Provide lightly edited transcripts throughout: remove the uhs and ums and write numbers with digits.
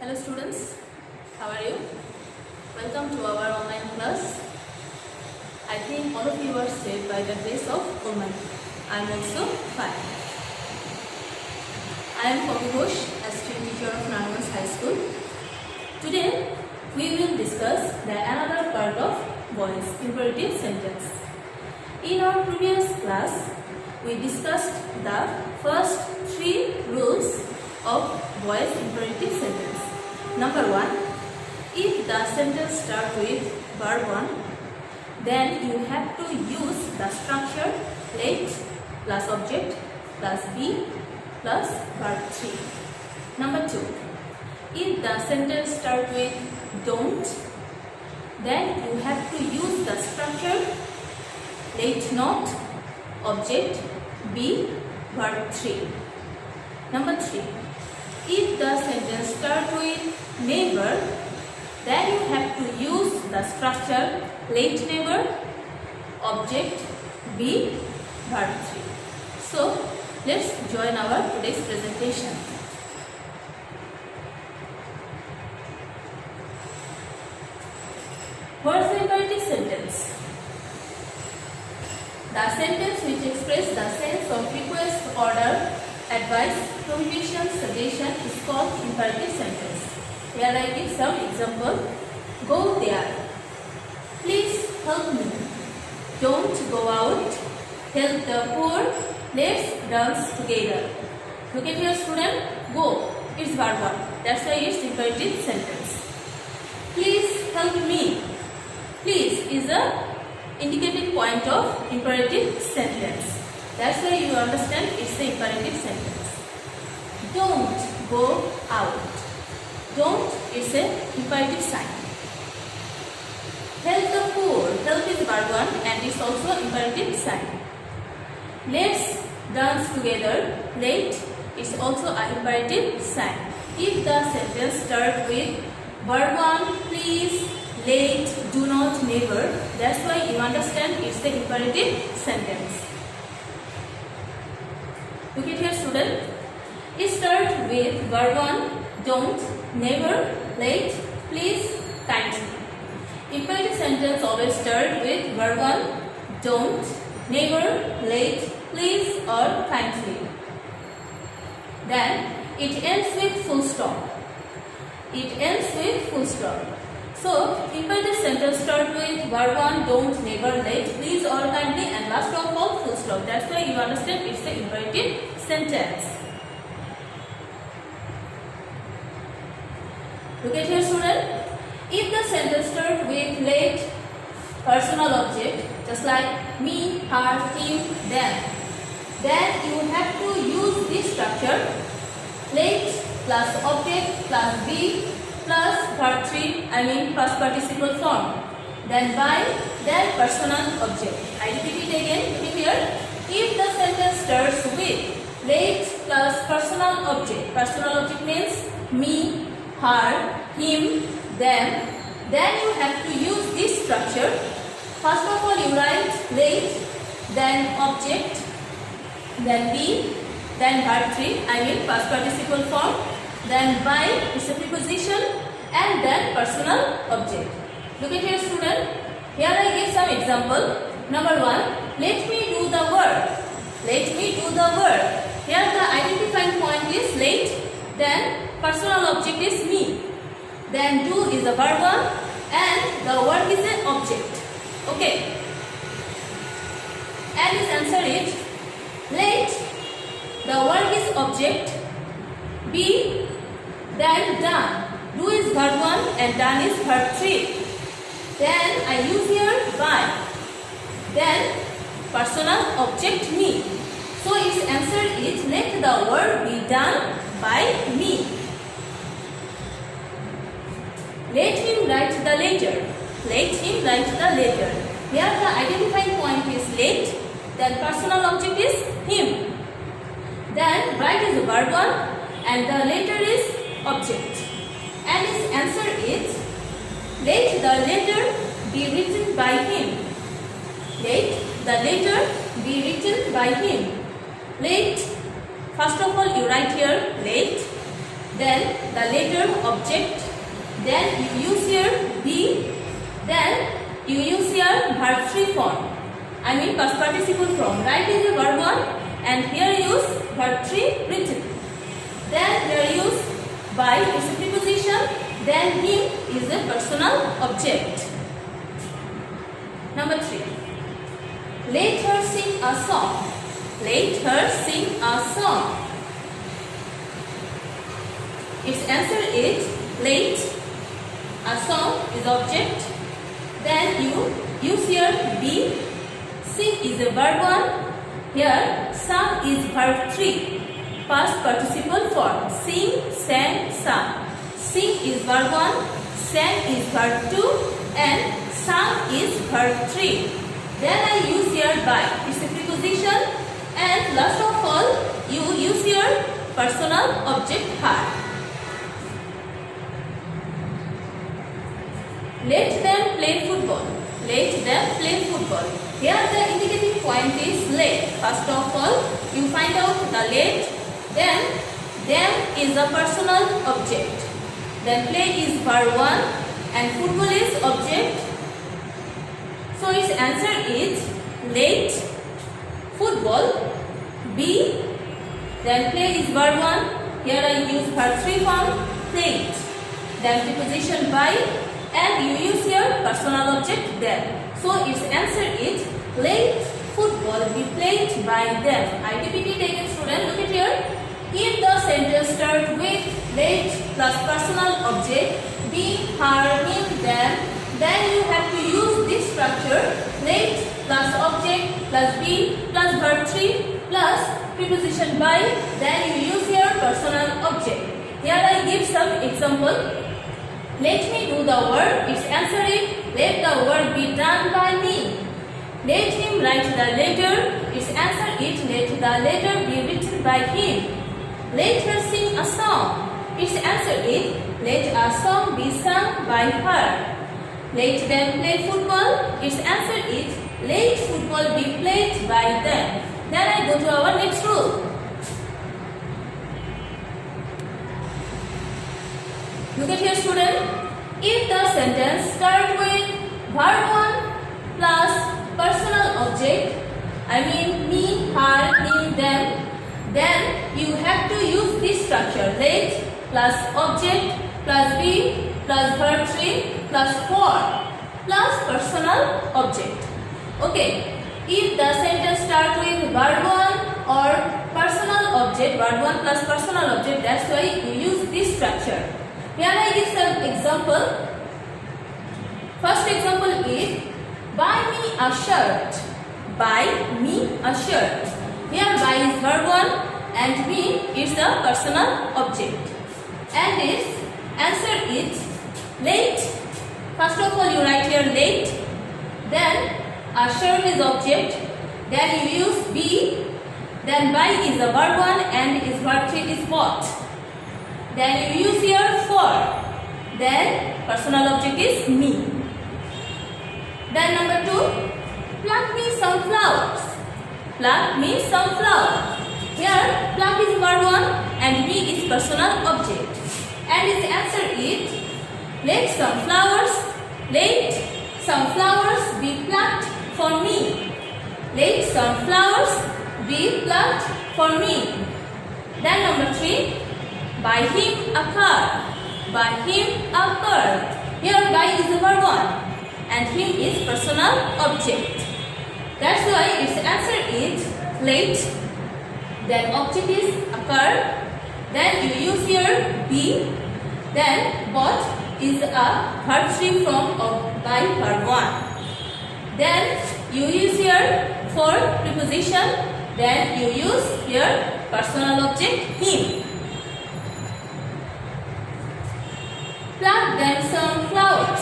Hello students, how are you? Welcome to our online class. I think all of you are saved by the grace of Almighty. I am also fine. I am Poppy Ghosh, assistant teacher of Narayanganj High School. Today we will discuss the another part of voice imperative sentence. In our previous class, we discussed the first 3 rules of voice imperative sentence. Number 1, if the sentence starts with verb 1, then you have to use the structure let plus object plus be plus verb 3. Number 2, if the sentence starts with don't, then you have to use the structure let not object be verb 3. Number 3, if the sentence starts with never, then you have to use the structure let never object be verb 3. So let's join our today's presentation. What is the imperative sentence? The sentence which expresses the sense of request, order, advice, prohibition, suggestion is called imperative sentence. Here I give some example. Go there. Please help me. Don't go out. Help the poor. Let's dance together. Look at here, student. Go. It's verb 1. That's why it's imperative sentence. Please help me. Please is a indicative point of imperative sentence. That's why you understand it's the imperative sentence. Don't go out. Don't is a imperative sign. Help the poor. Help is verb 1 and it's also imperative sign. Let's dance together. Let is also an imperative sign. If the sentence starts with verb 1, please, let, do not, never, that's why you understand it's the imperative sentence. Look at here, student. It starts with verb 1, don't, never, let, please, kindly. Imperative sentence always starts with verb 1, don't, never, let, please or kindly. Then it ends with full stop. It ends with full stop. So, imperative sentence starts with verb 1, don't, never, let, please or kindly, and last of all full stop. That's why you understand it's the imperative sentence. Look at here, student. If the sentence starts with let personal object, just like me, her, him, them, then you have to use this structure let plus object plus be plus verb 3, past participle form, then by, then personal object. I repeat it again. Look here. If the sentence starts with let plus personal object means me, her, him, them, then you have to use this structure. First of all you write let, then object, then be, then verb 3, past participle form, then by is a preposition, and then personal object. Look at here, student. Here I give some example. Number 1, let me do the work. Let me do the work. Here the identifying point is let, then personal object is me, then do is the verb 1 and the work is an object. Okay. And his answer is let, the work is object, be, then done. Do is verb 1 and done is verb 3. Then I use here by. Then personal object me. So its answer is let the work be done by me. Let him write the letter. Let him write the letter. Here the identifying point is let, then personal object is him. Then write is the verb 1 and the letter is object. And his answer is let the letter be written by him. Let the letter be written by him. Let, first of all you write here let, then the later object, then you use here be, then you use here verb 3 form. I mean past participle form. Write is a verb 1 and here use verb 3 written. Then here use by is a preposition, then him is a personal object. Number 3. Let her sing a song. Let her sing a song. Its answer is let. A song is object. Then you use here be. Sing is a verb 1. Here sung is verb 3. Past participle form. Sing, sang, sung. Sing is verb 1. Sang is verb 2. And sung is verb 3. Then I use here by. It's a preposition. And last of all, you use here personal object her. Let them play football. Let them play football. Here the indicative point is let. First of all, you find out the let. Then them is a personal object. Then play is verb 1 and football is object. So its answer is let football be. Then play is verb 1. Here I use verb 3 form played. Then preposition by and you use here personal object them. So its answer is let football be played by them. IDPT taken student, look at here. If the sentence starts with let plus personal object be, her, him, them, then you have to use this structure let plus object plus be plus verb 3 plus preposition by, then you use here personal object. Here I give some example. Let me do the work. Its answer is let the work be done by me. Let him write the letter. Its answer is let the letter be written by him. Let her sing a song. Its answer is let a song be sung by her. Let them play football. Its answer is let football be played by them. Then I go to our next rule. Look at here student. If the sentence starts with verb 1 plus personal object, I mean me, her, him, them, then you have to use this structure let plus object plus be plus verb 3 plus for plus personal object. Okay. If the sentence starts with verb 1 or personal object, verb 1 plus personal object, that's why you use this structure. Here I give some example. First example is buy me a shirt. Buy me a shirt. Here buy is verb 1 and me is the personal object. And its answer is let. First of all you write here let. Then a shirt is object. Then you use be. Then buy is a verb 1 and is verb 3 is bought. Then you use here for. Then personal object is me. Then number 2, pluck me some flowers. Pluck me some flowers. Here pluck is verb 1 and me is personal object. And its answer is let some flowers be plucked for me. Let some flowers be plucked for me. Then number 3, buy him a car. Buy him a car. Here buy is the verb 1 and him is personal object. That's why its answer is let. Then object is a car. Then you use here be. Then bought is a verb 3 form of by verb 1. Then you use here for preposition. Then you use here personal object him. Pluck them some flowers.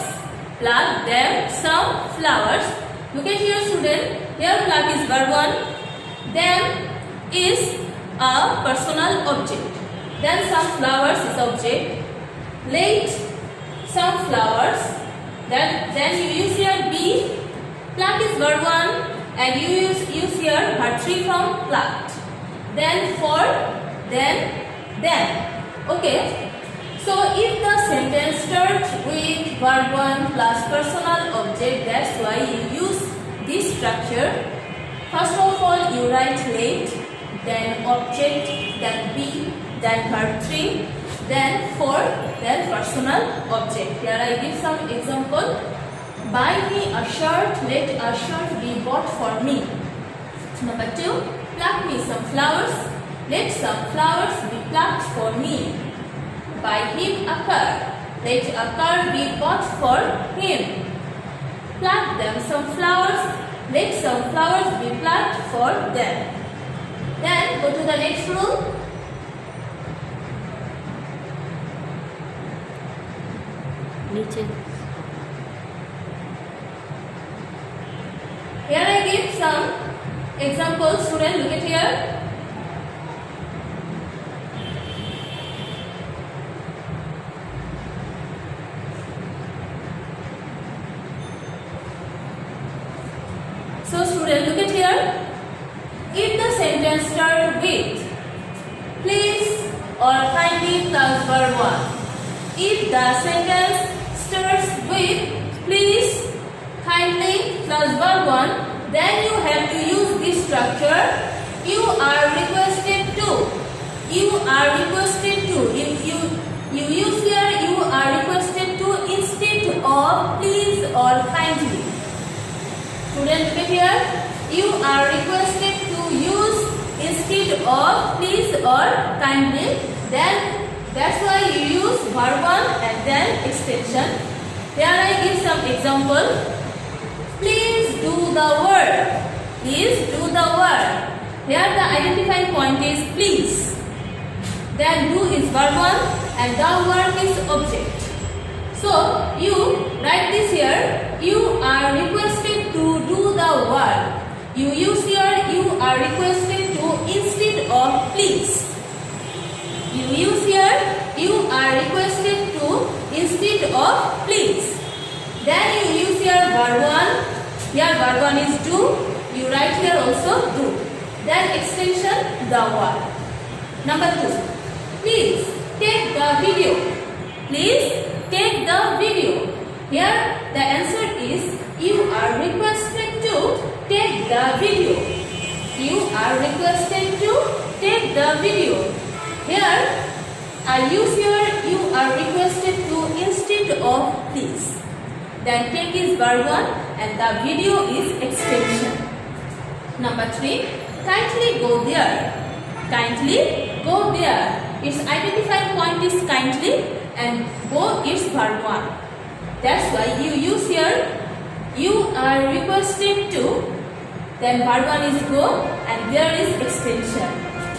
Pluck them some flowers. Look at here student. Here pluck is verb 1. Then is a personal object. Then some flowers is object. Let some flowers. Then you use here be. Pluck is verb 1 and you use here verb 3 from plucked. Then for, then. Okay. So if the sentence starts with verb 1 plus personal object, that's why you use this structure. First of all, you write late, then object, then be, then verb 3, then 4, then personal object. Here I give some example. Buy me a shirt, let a shirt be bought for me. Number 2, pluck me some flowers, let some flowers be plucked for me. Buy him a car, let a car be bought for him. Pluck them some flowers, let some flowers be plucked for them. Then go to the next rule. Here I give some examples. Student, look at here. So student, look at here. If the sentence starts with please or kindly plus verb 1. If the sentence starts with please, kindly plus verb 1, then you have to use this structure. You are requested to. You are requested to. You use here you are requested to instead of please or kindly. Student, look at here. You are requested to use instead of please or kindly. Then that's why you use verb 1 and then extension. Here I give some example. Please do the work. Please do the work. Here the identifying point is please. Then do is verb 1 and the work is object. So you write this here. You are requested to do the work. You use here you are requested to instead of please. You use here you are requested to instead of please. Then you use here verb 1. Here verb 1 is do. You write here also do. Then extension the verb. Number 2. Please take the video. Please take the video. Here the answer is you are requested to take the video. You are requested to take the video. Here I use here you are requested to instead of please. Then take is verb 1 and the video is extension. Number 3. Kindly go there. Kindly go there. Its identifying point is kindly and go is verb 1. That's why you use here you are requested to, then verb 1 is go and there is extension.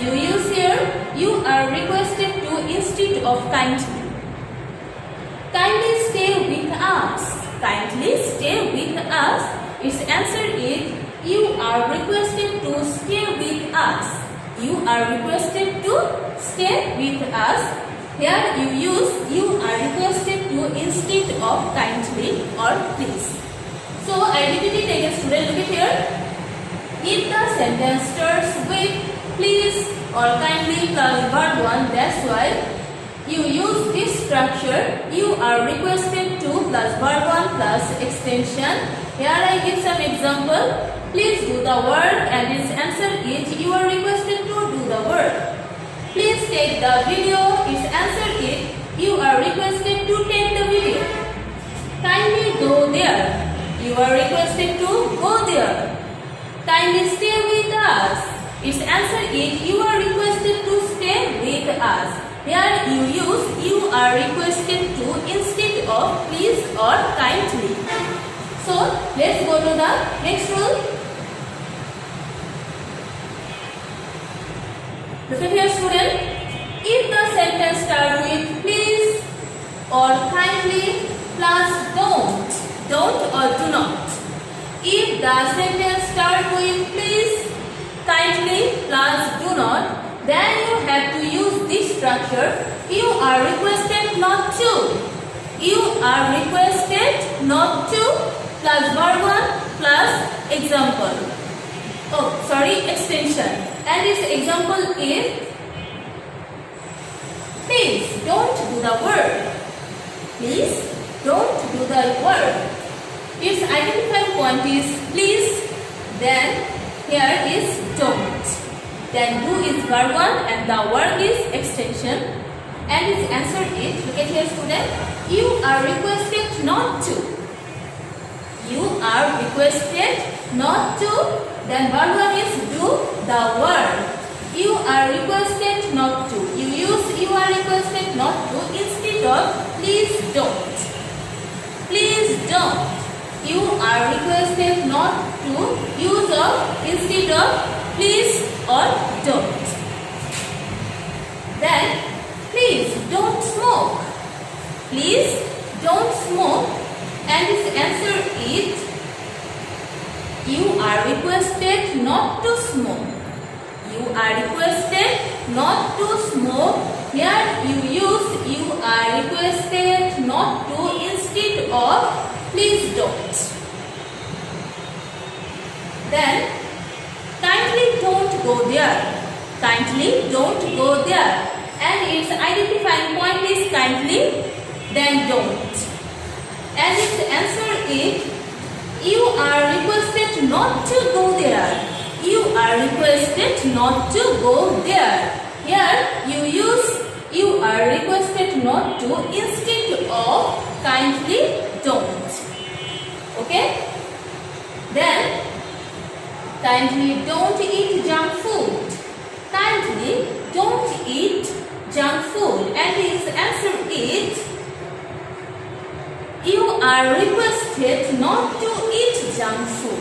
You use here you are requested to instead of kindly. Kindly stay with us. Kindly stay with us. Its answer is you are requested to stay with us. You are requested to stay with us. Here you use you are requested to instead of kindly or please. So I repeat it again, student, look at here. If the sentence starts with please or kindly plus verb 1, that's why you use this structure. You are requested to plus verb 1 plus extension. Here I give some example. Please do the work and its answer is you are requested to do the work. Please take the video. Its answer is you are requested to take the video. Kindly go there. You are requested to go there. Kindly stay with us. Its answer is you are requested to stay with us. Here you use you are requested to instead of please or kindly. So let's go to the next rule. Look at here, student. If the sentence starts with please or kindly plus don't or do not. If the sentence starts with please, kindly plus do not, then you have to use this structure. You are requested not to. You are requested not to plus verb 1 plus example. Extension. And this example is please don't do the word. Please don't do the word. Its identifying point is please, then here is don't. Then do is verb 1 and the verb is extension. And its answer is, look at here student, you are requested not to. You are requested not to. Then verb 1 is do the word. You are requested not to. You use you are requested not to instead of please don't. Please don't. You are requested not to use of instead of please or don't. Then please don't smoke. Please don't smoke. And its answer is you are requested not to smoke. You are requested not to smoke. Here you use you are requested not to instead of please don't. Then kindly don't go there. Kindly don't go there. And its identifying point is kindly, then don't. And its answer is you are requested not to go there. You are requested not to go there. Here you use you are requested not to instead of kindly don't. Okay? Then kindly don't eat junk food. Kindly don't eat junk food. And its answer is you are requested not to eat junk food.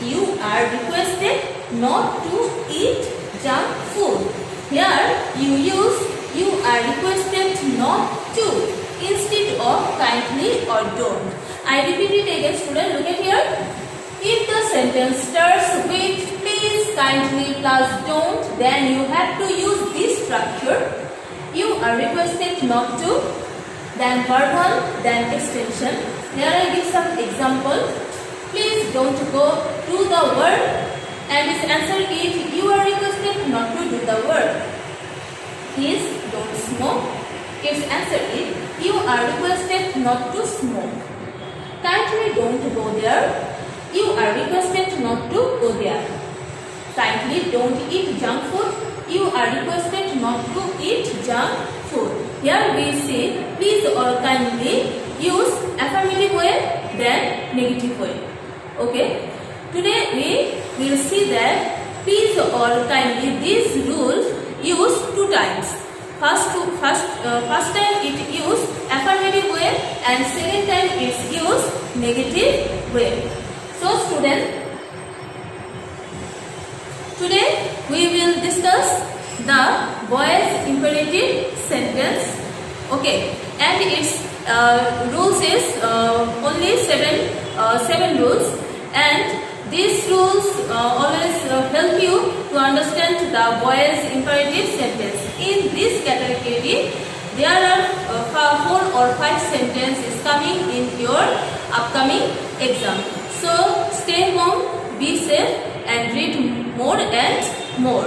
You are requested not to eat junk food. Here you use you are requested not to instead of kindly or don't. I repeat it again student, look at here. If the sentence starts with please, kindly plus don't, then you have to use this structure. You are requested not to, then verb 1, then extension. Here I give some example. Please don't go to the work, and its answer is you are requested not to do the work. Please don't smoke. Its answer is you are requested not to smoke. Kindly don't go there. You are requested not to go there. Kindly don't eat junk food. You are requested not to eat junk food. Here we see please or kindly use affirmative way, then negative way. Okay. Today we will see that please or kindly these rules used 2 times. First time it used affirmative way and second time it's used negative way. So students, today we will discuss the voice imperative sentence. Okay, and its rules is only 7 rules, and these rules always help you to understand the voice imperative sentence. In this category, there are 4 or 5 sentences coming in your upcoming exam. So stay home, be safe, and read more and more.